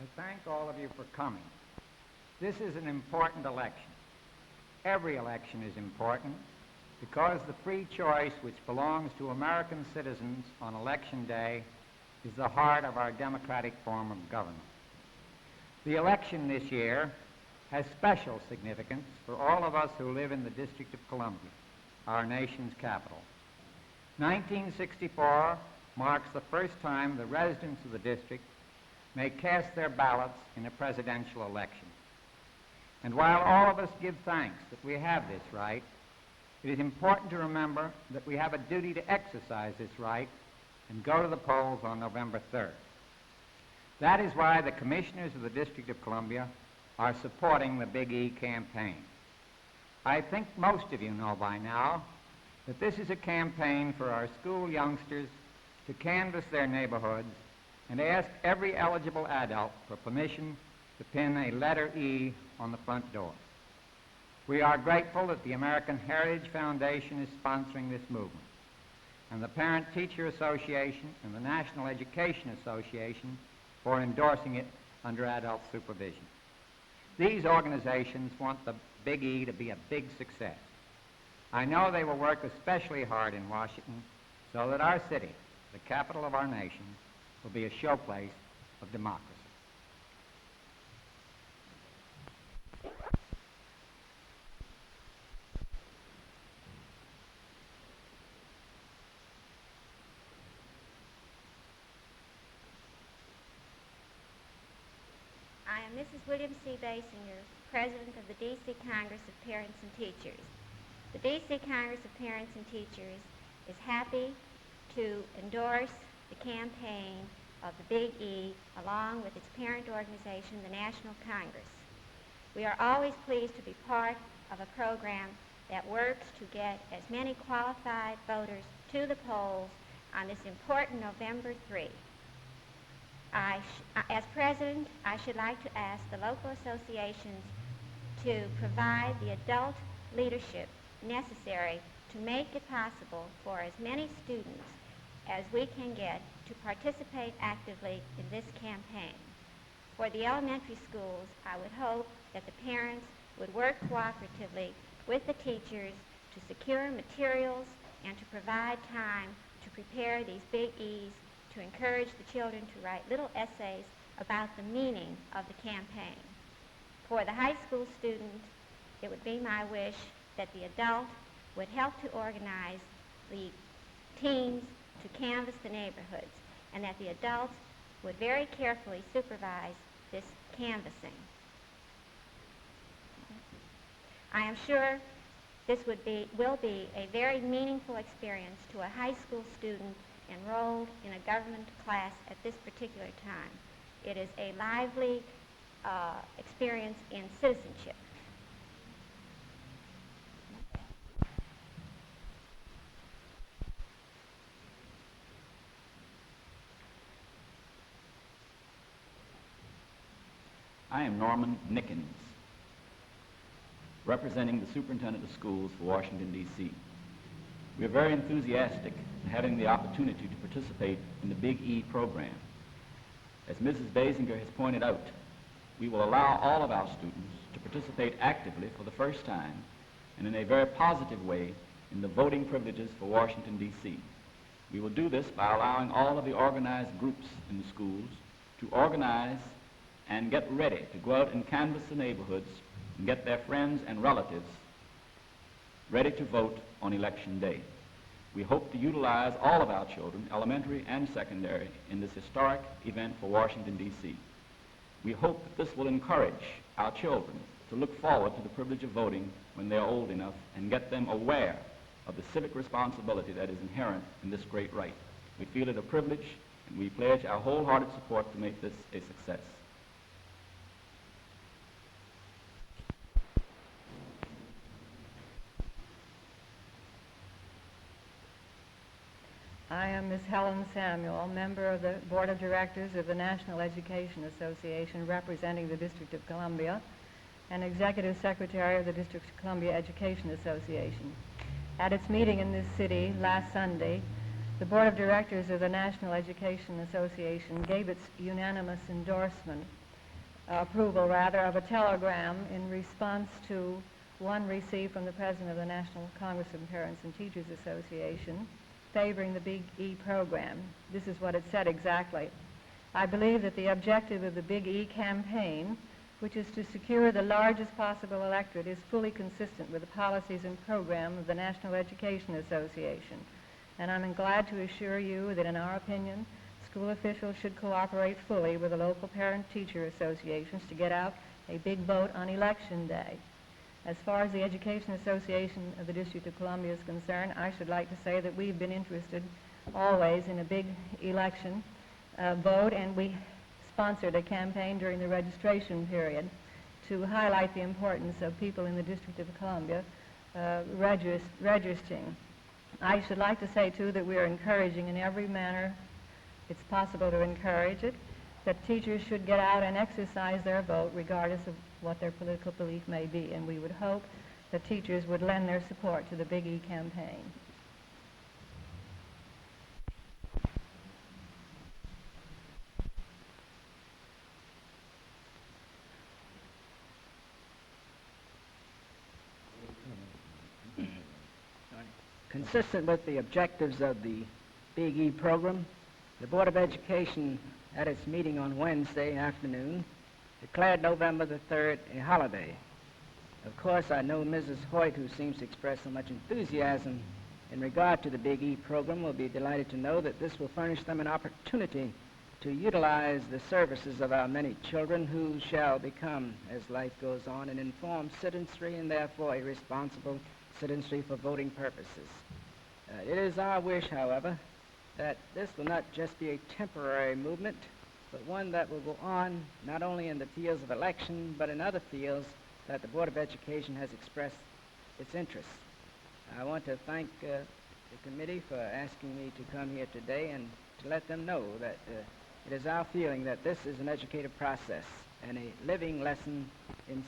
I thank all of you for coming. This is an important election. Every election is important because the free choice which belongs to American citizens on Election Day is the heart of our democratic form of government. The election this year has special significance for all of us who live in the District of Columbia, our nation's capital. 1964 marks the first time the residents of the district may cast their ballots in a presidential election. And while all of us give thanks that we have this right, it is important to remember that we have a duty to exercise this right and go to the polls on November 3rd. That is why the commissioners of the District of Columbia are supporting the Big E campaign. I think most of you know by now that this is a campaign for our school youngsters to canvass their neighborhoods and ask every eligible adult for permission to pin a letter E on the front door. We are grateful that the American Heritage Foundation is sponsoring this movement, and the Parent-Teacher Association and the National Education Association for endorsing it under adult supervision. These organizations want the Big E to be a big success. I know they will work especially hard in Washington so that our city, the capital of our nation, will be a showplace of democracy. I am Mrs. William C. Basinger, President of the D.C. Congress of Parents and Teachers. The D.C. Congress of Parents and Teachers is happy to endorse the campaign of the Big E along with its parent organization, the National Congress. We are always pleased to be part of a program that works to get as many qualified voters to the polls on this important November 3. As president, I should like to ask the local associations to provide the adult leadership necessary to make it possible for as many students as we can get to participate actively in this campaign. For the elementary schools, I would hope that the parents would work cooperatively with the teachers to secure materials and to provide time to prepare these Big E's, to encourage the children to write little essays about the meaning of the campaign. For the high school student, it would be my wish that the adult would help to organize the teams to canvass the neighborhoods, and that the adults would very carefully supervise this canvassing. I am sure this will be a very meaningful experience to a high school student enrolled in a government class at this particular time. It is a lively experience in citizenship. I am Norman Nickens, representing the Superintendent of Schools for Washington, D.C. We are very enthusiastic in having the opportunity to participate in the Big E program. As Mrs. Basinger has pointed out, we will allow all of our students to participate actively for the first time and in a very positive way in the voting privileges for Washington, D.C. We will do this by allowing all of the organized groups in the schools to organize and get ready to go out and canvass the neighborhoods and get their friends and relatives ready to vote on Election Day. We hope to utilize all of our children, elementary and secondary, in this historic event for Washington, D.C. We hope that this will encourage our children to look forward to the privilege of voting when they're old enough and get them aware of the civic responsibility that is inherent in this great right. We feel it a privilege, and we pledge our wholehearted support to make this a success. I am Ms. Helen Samuel, member of the Board of Directors of the National Education Association representing the District of Columbia and Executive Secretary of the District of Columbia Education Association. At its meeting in this city last Sunday, the Board of Directors of the National Education Association gave its unanimous endorsement approval, rather, of a telegram in response to one received from the President of the National Congress of Parents and Teachers Association favoring the Big E program. This is what it said exactly. I believe that the objective of the Big E campaign, which is to secure the largest possible electorate, is fully consistent with the policies and program of the National Education Association. And I'm glad to assure you that in our opinion, school officials should cooperate fully with the local parent-teacher associations to get out a big vote on election day. As far as the Education Association of the District of Columbia is concerned, I should like to say that we've been interested always in a big election vote, and we sponsored a campaign during the registration period to highlight the importance of people in the District of Columbia registering. I should like to say, too, that we are encouraging in every manner it's possible to encourage it, that teachers should get out and exercise their vote regardless of what their political belief may be, and we would hope that teachers would lend their support to the Big E campaign. Consistent with the objectives of the Big E program, the Board of Education at its meeting on Wednesday afternoon declared November the 3rd a holiday. Of course, I know Mrs. Hoyt, who seems to express so much enthusiasm in regard to the Big E program, will be delighted to know that this will furnish them an opportunity to utilize the services of our many children who shall become, as life goes on, an informed citizenry and therefore a responsible citizenry for voting purposes. It is our wish, however, that this will not just be a temporary movement, but one that will go on not only in the fields of election, but in other fields that the Board of Education has expressed its interest. I want to thank the committee for asking me to come here today and to let them know that it is our feeling that this is an educative process and a living lesson in